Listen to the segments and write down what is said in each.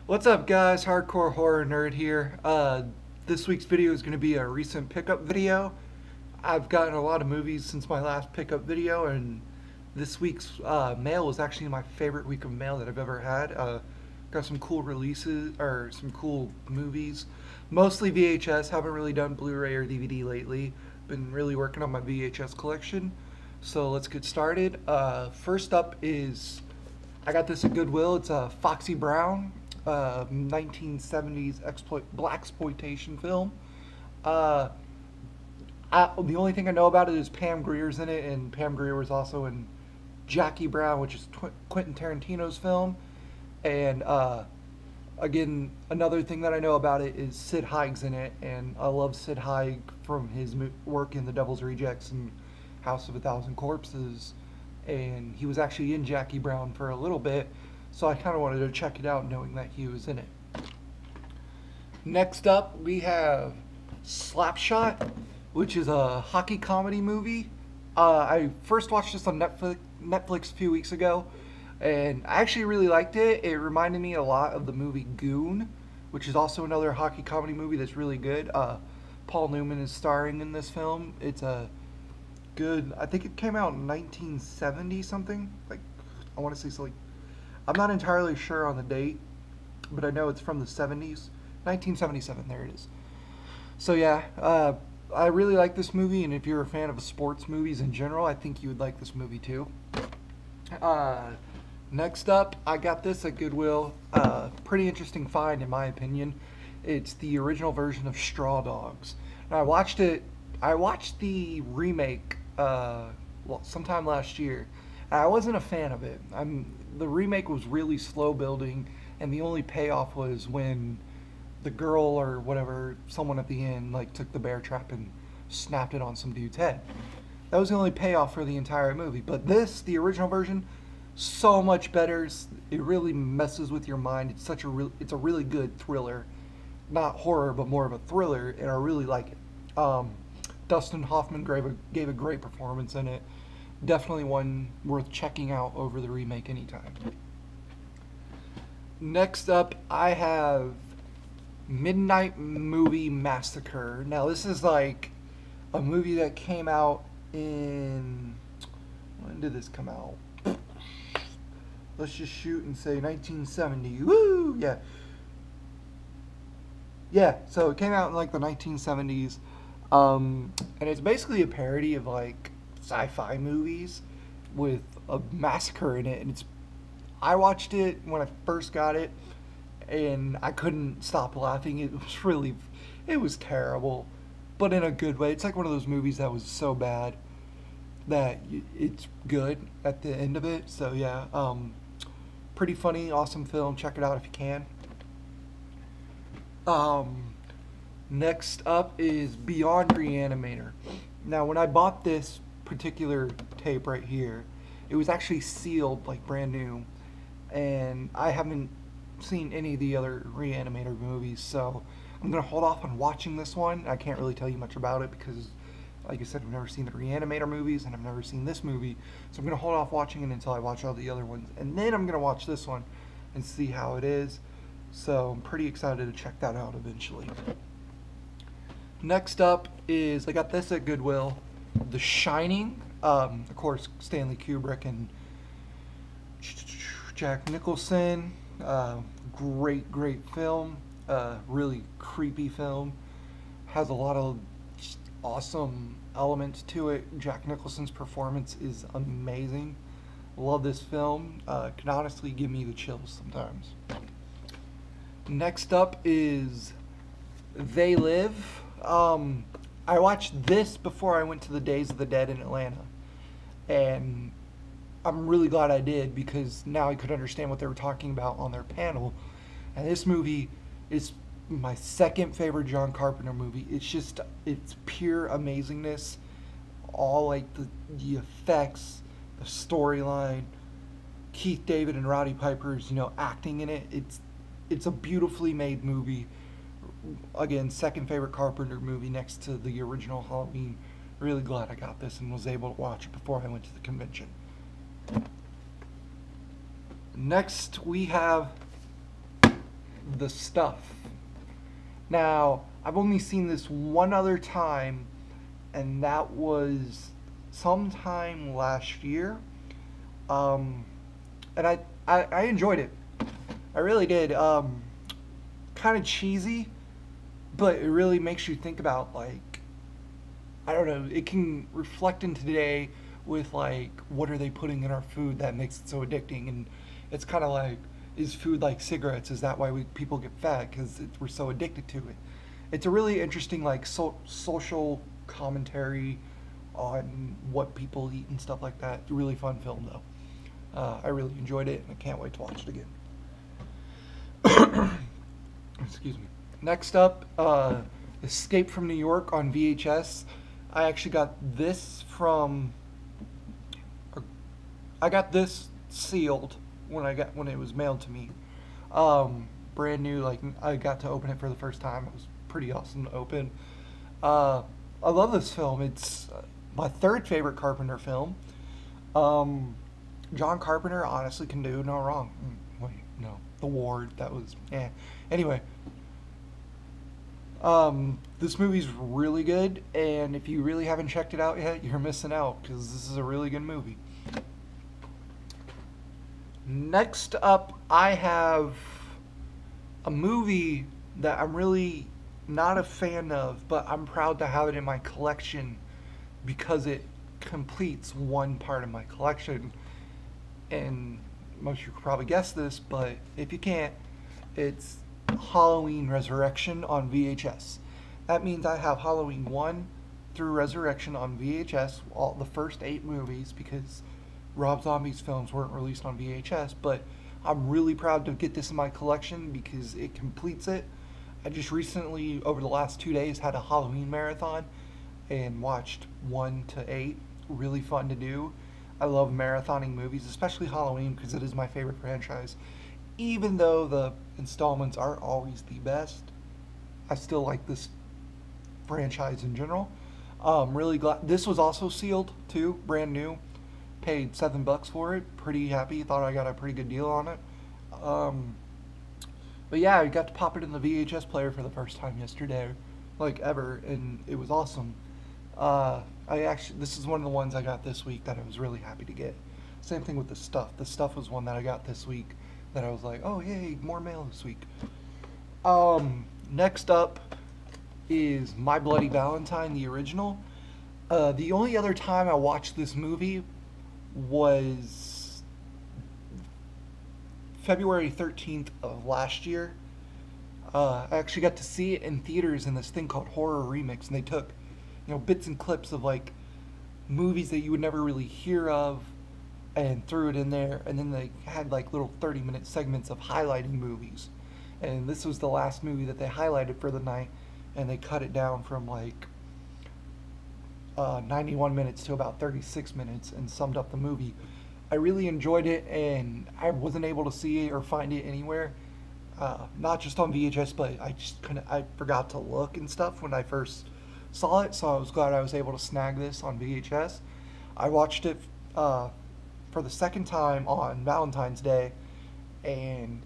What's up, guys? Hardcore Horror Nerd here. This week's video is going to be a recent pickup video. I've gotten a lot of movies since my last pickup video, and this week's mail was actually my favorite week of mail that I've ever had. Got some cool releases, or some cool movies. Mostly VHS, haven't really done Blu-ray or DVD lately. Been really working on my VHS collection. So let's get started. First up is, I got this at Goodwill. It's a Foxy Brown. 1970s blaxploitation film. The only thing I know about it is Pam Grier's in it, and Pam Grier was also in Jackie Brown, which is Quentin Tarantino's film. And again, another thing that I know about it is Sid Haig's in it, and I love Sid Haig from his work in The Devil's Rejects and House of a Thousand Corpses, and he was actually in Jackie Brown for a little bit. So I kind of wanted to check it out knowing that he was in it. Next up, we have Slapshot, which is a hockey comedy movie. I first watched this on Netflix a few weeks ago, and I actually really liked it. It reminded me a lot of the movie Goon, which is also another hockey comedy movie that's really good. Paul Newman is starring in this film. It's a good, I think it came out in 1970 something. Like, I want to say something. I'm not entirely sure on the date, but I know it's from the 70s. 1977, there it is. So yeah, I really like this movie, and if you're a fan of sports movies in general, I think you would like this movie too. Next up, I got this at Goodwill. Pretty interesting find in my opinion. It's the original version of Straw Dogs. And I watched the remake sometime last year. I wasn't a fan of it. The remake was really slow building, and the only payoff was when the girl or whatever, someone at the end, like took the bear trap and snapped it on some dude's head. That was the only payoff for the entire movie. But this, the original version, so much better. It really messes with your mind. It's it's a really good thriller, not horror, but more of a thriller, and I really like it. Dustin Hoffman gave a great performance in it. Definitely one worth checking out over the remake anytime. Next up, I have Midnight Movie Massacre. Now, this is like a movie that came out in... When did this come out? Let's just shoot and say 1970. Woo! Yeah. Yeah, so it came out in like the 1970s. And it's basically a parody of like sci-fi movies with a massacre in it, and I watched it when I first got it, and I couldn't stop laughing. It was terrible, but in a good way. It's like one of those movies that was so bad that it's good at the end of it. So yeah, pretty funny, awesome film. Check it out if you can. Next up is Beyond Reanimator. Now, when I bought this particular tape right here, it was actually sealed like brand new, and I haven't seen any of the other Reanimator movies, so I'm gonna hold off on watching this one. I can't really tell you much about it because, like I said, I've never seen the Reanimator movies, and I've never seen this movie, so I'm gonna hold off watching it until I watch all the other ones, and then I'm gonna watch this one and see how it is. So I'm pretty excited to check that out eventually. Next up is, I got this at Goodwill, The Shining. Of course, Stanley Kubrick and Jack Nicholson. Great film. Really creepy film. Has a lot of awesome elements to it. Jack Nicholson's performance is amazing. Love this film. Can honestly give me the chills sometimes. Next up is They Live. I watched this before I went to the Days of the Dead in Atlanta, and I'm really glad I did, because now I could understand what they were talking about on their panel. And this movie is my second favorite John Carpenter movie. It's pure amazingness. All like the effects, the storyline, Keith David and Roddy Piper's acting in it. It's a beautifully made movie. Again, second favorite Carpenter movie next to the original Halloween. Really glad I got this and was able to watch it before I went to the convention. Next we have The Stuff. Now, I've only seen this one other time, and that was sometime last year. Um, and I enjoyed it. I really did. Kind of cheesy, but it really makes you think about, like, I don't know, it can reflect into today with, like, what are they putting in our food that makes it so addicting? And it's kind of like, is food like cigarettes? Is that why people get fat? Because we're so addicted to it. It's a really interesting, like, social commentary on what people eat and stuff like that. It's a really fun film, though. I really enjoyed it, and I can't wait to watch it again. Excuse me. Next up, Escape from New York on VHS. I actually got this I got this sealed when it was mailed to me. Brand new, like, I got to open it for the first time. It was pretty awesome to open. I love this film. It's my third favorite Carpenter film. John Carpenter honestly can do no wrong. Wait, no. The Ward, that was, Anyway, this movie's really good, and if you really haven't checked it out yet, you're missing out, because this is a really good movie. Next up, I have a movie that I'm really not a fan of, but I'm proud to have it in my collection because it completes one part of my collection. And most of you could probably guess this, but if you can't, it's Halloween Resurrection on VHS. That means I have Halloween 1 through Resurrection on VHS, all the first 8 movies, because Rob Zombie's films weren't released on VHS, but I'm really proud to get this in my collection because it completes it. I just recently, over the last 2 days, had a Halloween marathon and watched 1 to 8. Really fun to do. I love marathoning movies, especially Halloween, because it is my favorite franchise. Even though the installments aren't always the best, I still like this franchise in general. Really glad. This was also sealed, too, brand new. Paid $7 for it. Pretty happy. Thought I got a pretty good deal on it. But yeah, I got to pop it in the VHS player for the first time yesterday, like ever, and it was awesome. This is one of the ones I got this week that I was really happy to get. Same thing with The Stuff. The Stuff was one that I got this week that I was like, oh yay, more mail this week. Next up is My Bloody Valentine, the original. The only other time I watched this movie was February 13th of last year. I actually got to see it in theaters in this thing called Horror Remix, and they took, bits and clips of, like, movies that you would never really hear of and threw it in there, and then they had, like, little 30-minute segments of highlighting movies. And this was the last movie that they highlighted for the night, and they cut it down from, like, 91 minutes to about 36 minutes and summed up the movie. I really enjoyed it, and I wasn't able to see it or find it anywhere. Not just on VHS, but I forgot to look and stuff when I first saw it, so I was glad I was able to snag this on VHS. I watched it for the second time on Valentine's Day and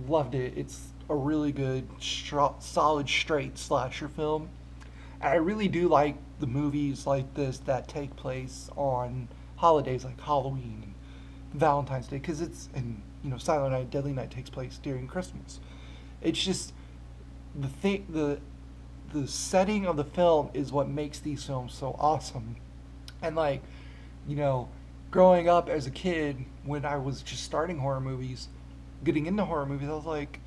loved it. It's a really good, solid, straight slasher film. And I really do like the movies like this that take place on holidays like Halloween and Valentine's Day, because Silent Night, Deadly Night takes place during Christmas. It's just the setting of the film is what makes these films so awesome. And growing up as a kid, when I was just starting horror movies, getting into horror movies, I was like,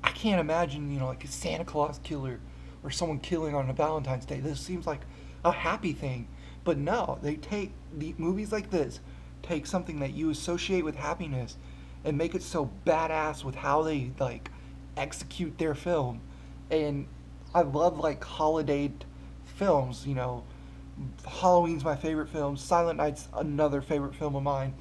I can't imagine, like a Santa Claus killer or someone killing on a Valentine's Day. This seems like a happy thing. But no, they take the movies like this, take something that you associate with happiness and make it so badass with how they execute their film. And I love holiday films, Halloween's my favorite film, Silent Night's another favorite film of mine,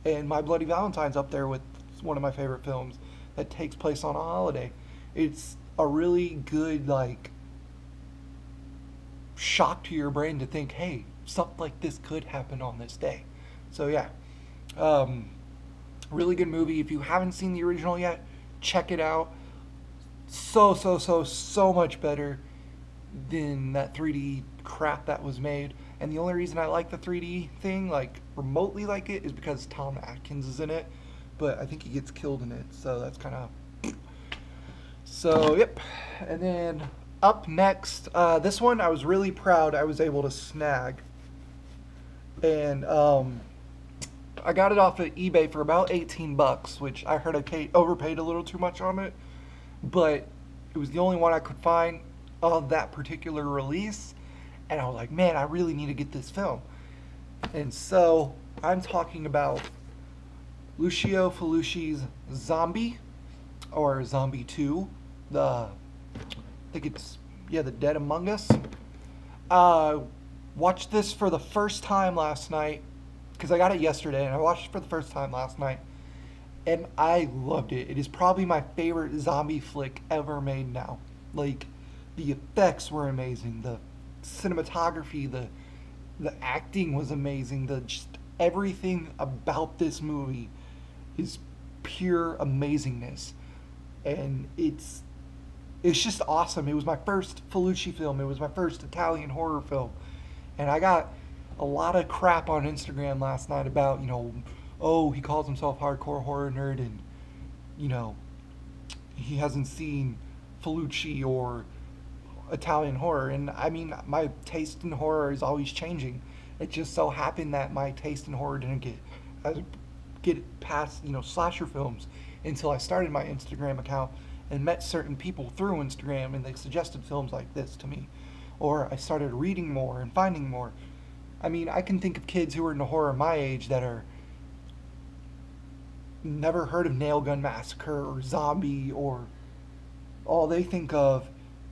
and My Bloody Valentine's up there with one of my favorite films that takes place on a holiday. It's a really good shock to your brain to think, hey, something like this could happen on this day. So yeah, really good movie. If you haven't seen the original yet, check it out. so much better than that 3D crap that was made. And the only reason I like the 3D thing, like remotely like it, is because Tom Atkins is in it. But I think he gets killed in it, so that's kind of. So yep. And then up next, this one I was really proud I was able to snag, and I got it off of eBay for about 18 bucks, which I heard I overpaid a little too much on it, but it was the only one I could find of that particular release, and I was like, man, I really need to get this film. And so I'm talking about Lucio Fulci's Zombie, or Zombie 2, I think it's, yeah, The Dead Among Us. Watched this for the first time last night, because I got it yesterday, and I watched it for the first time last night, and I loved it. It is probably my favorite zombie flick ever made now. Like, the effects were amazing, the cinematography, the acting was amazing, just everything about this movie is pure amazingness, and it's just awesome. It was my first Fulci film. It was my first Italian horror film, and I got a lot of crap on Instagram last night about, oh, he calls himself hardcore horror nerd, and he hasn't seen Fulci or Italian horror. And I mean, my taste in horror is always changing. It just so happened that my taste in horror didn't get past slasher films until I started my Instagram account and met certain people through Instagram, and they suggested films like this to me, or I started reading more and finding more. I mean, I can think of kids who are into horror my age that are never heard of Nail Gun Massacre or Zombie, or all they think of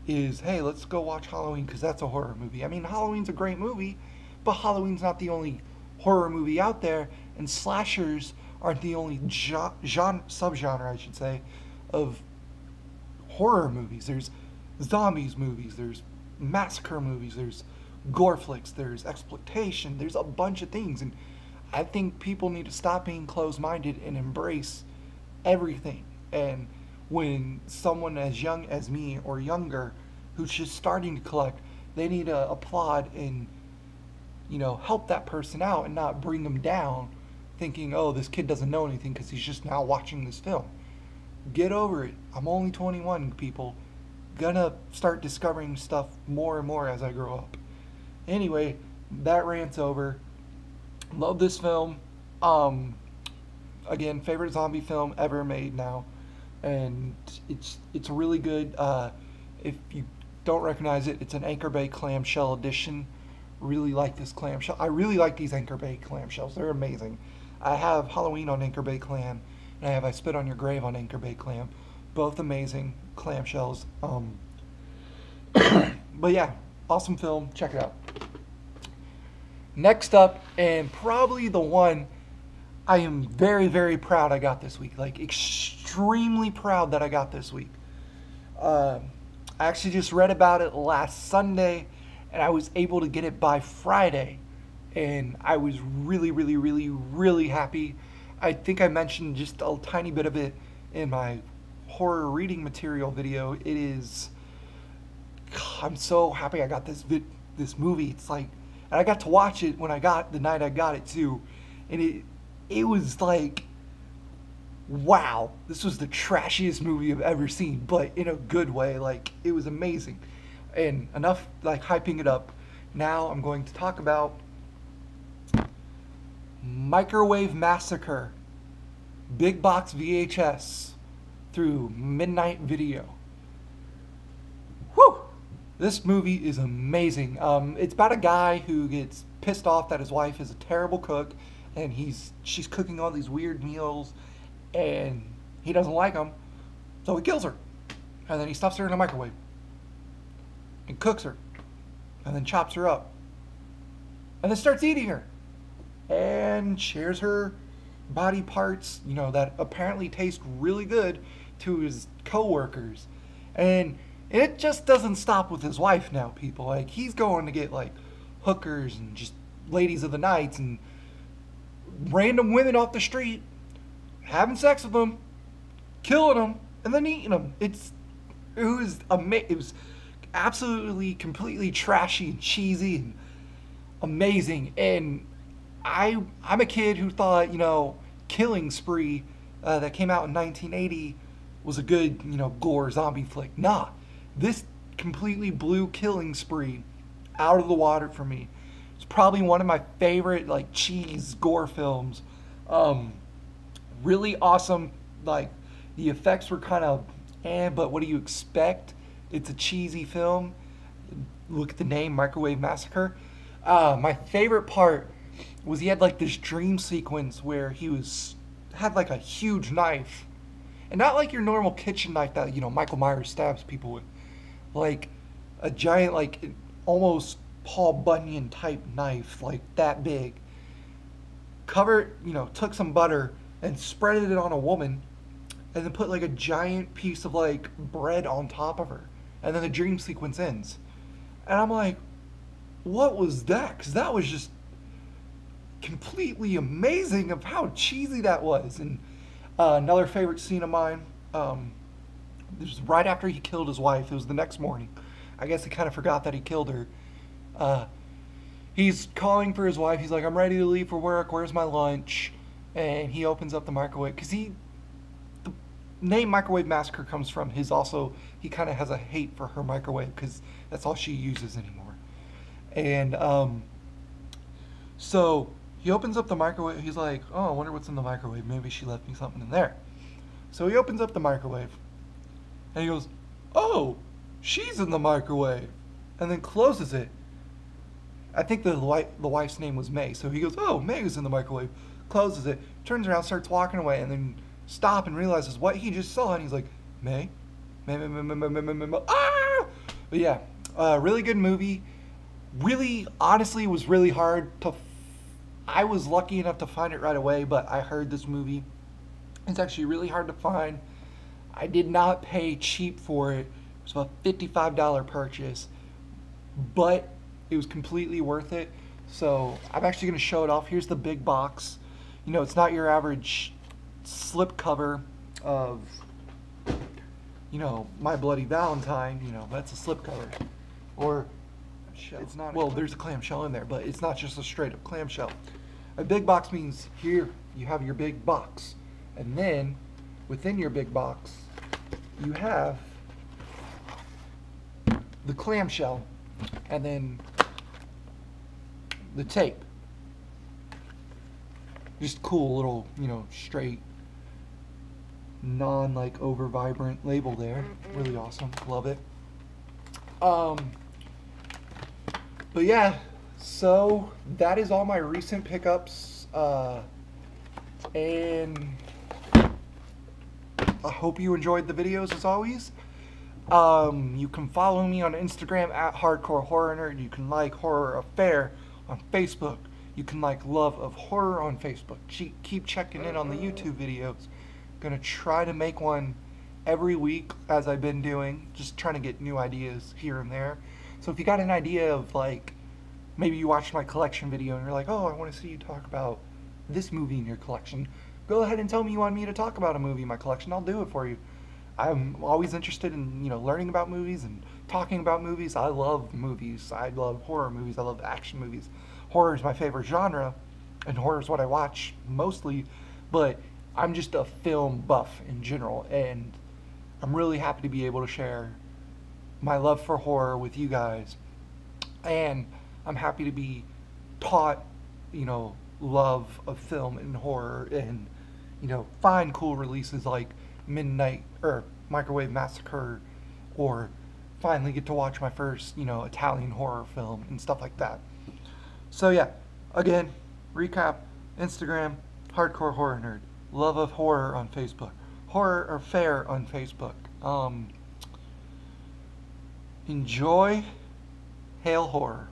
is, hey, let's go watch Halloween because that's a horror movie. I mean, Halloween's a great movie, but Halloween's not the only horror movie out there, and slashers aren't the only subgenre, I should say, of horror movies. There's zombies movies, there's massacre movies, there's gore flicks, there's exploitation, there's a bunch of things, and I think people need to stop being closed-minded and embrace everything. And when someone as young as me or younger who's just starting to collect, they need to applaud and help that person out and not bring them down thinking, oh, this kid doesn't know anything because he's just now watching this film. Get over it. I'm only 21, people. Gonna start discovering stuff more and more as I grow up. Anyway, that rant's over. Love this film. Again, favorite zombie film ever made now, and it's really good. If you don't recognize it, it's an Anchor Bay clamshell edition. Really like this clamshell. I really like these Anchor Bay clamshells. They're amazing. I have Halloween on Anchor Bay clam, and I have I Spit on Your Grave on Anchor Bay clam. Both amazing clamshells. But yeah, awesome film. Check it out. Next up, and probably the one I am very, very proud I got this week. Like, extremely proud that I got this week. I actually just read about it last Sunday, and I was able to get it by Friday. And I was really, really, really, really happy. I think I mentioned just a tiny bit of it in my horror reading material video. It is... I'm so happy I got this movie. It's like... And I got to watch it the night I got it too. And it was like... Wow. This was the trashiest movie I've ever seen. But in a good way. Like, it was amazing. And enough like hyping it up. Now I'm going to talk about Microwave Massacre, big box VHS through Midnight Video. Whew! This movie is amazing. It's about a guy who gets pissed off that his wife is a terrible cook, and she's cooking all these weird meals, and he doesn't like them, so he kills her, and then he stuffs her in a microwave, and cooks her, and then chops her up, and then starts eating her, and shares her body parts, that apparently taste really good, to his co-workers. And it just doesn't stop with his wife now, people. Like, he's going to get, like, hookers and just ladies of the night and random women off the street, having sex with them, killing them, and then eating them. It's It was absolutely, completely trashy and cheesy and amazing. And I'm a kid who thought, Killing Spree, that came out in 1980, was a good, gore zombie flick. Nah, this completely blew Killing Spree out of the water for me. It's probably one of my favorite like cheese gore films. Really awesome. Like the effects were kind of, but what do you expect? It's a cheesy film. Look at the name, Microwave Massacre. My favorite part was he had like this dream sequence where had like a huge knife, and not like your normal kitchen knife that Michael Myers stabs people with, like a giant, like almost Paul Bunyan type knife, like that big. Took some butter and spread it on a woman, and then put like a giant piece of like bread on top of her, and then the dream sequence ends. And I'm like, what was that? Because that was just completely amazing of how cheesy that was. And another favorite scene of mine, this was right after he killed his wife. It was the next morning. I guess he kind of forgot that he killed her. He's calling for his wife. He's like, I'm ready to leave for work. Where's my lunch? And he opens up the microwave. Because the name Microwave Massacre comes from he kind of has a hate for her microwave because that's all she uses anymore. And so he opens up the microwave. He's like, oh, I wonder what's in the microwave. Maybe she left me something in there. So he opens up the microwave. And he goes, oh, she's in the microwave. And then closes it. I think the wife's name was May. So he goes, oh, May is in the microwave. Closes it. Turns around, starts walking away. And then stops and realizes what he just saw. And he's like, May? Ah! But yeah, really good movie. Really, honestly, was really hard to... I was lucky enough to find it right away, but I heard this movie. It's actually really hard to find. I did not pay cheap for it. It was about a $55 purchase, but it was completely worth it. So I'm actually going to show it off. Here's the big box. It's not your average slip cover of, My Bloody Valentine. That's a slip cover. Or, it's not. Well, there's a clamshell in there, but it's not just a straight up clamshell. A big box means here you have your big box. And then, within your big box, you have the clamshell, and then the tape. Just cool little, straight, non over vibrant label there. Really awesome. Love it. But yeah, so that is all my recent pickups. And I hope you enjoyed the videos as always. You can follow me on Instagram at Hardcore Horror Nerd. You can like Horror Affair on Facebook. You can like Love of Horror on Facebook. Keep checking in on the YouTube videos. Gonna try to make one every week as I've been doing. Just trying to get new ideas here and there. So if you got an idea of like, maybe you watched my collection video and you're like, oh, I want to see you talk about this movie in your collection, go ahead and tell me you want me to talk about a movie in my collection. I'll do it for you. I'm always interested in, learning about movies and talking about movies. I love movies. I love horror movies. I love action movies. Horror is my favorite genre, and horror is what I watch mostly, but I'm just a film buff in general, and I'm really happy to be able to share my love for horror with you guys, and I'm happy to be taught, love of film and horror, and, find cool releases like Microwave Massacre, or finally get to watch my first, Italian horror film and stuff like that. So yeah, again, recap, Instagram, Hardcore Horror Nerd, Love of Horror on Facebook, Horror Affair on Facebook. Enjoy, hail horror.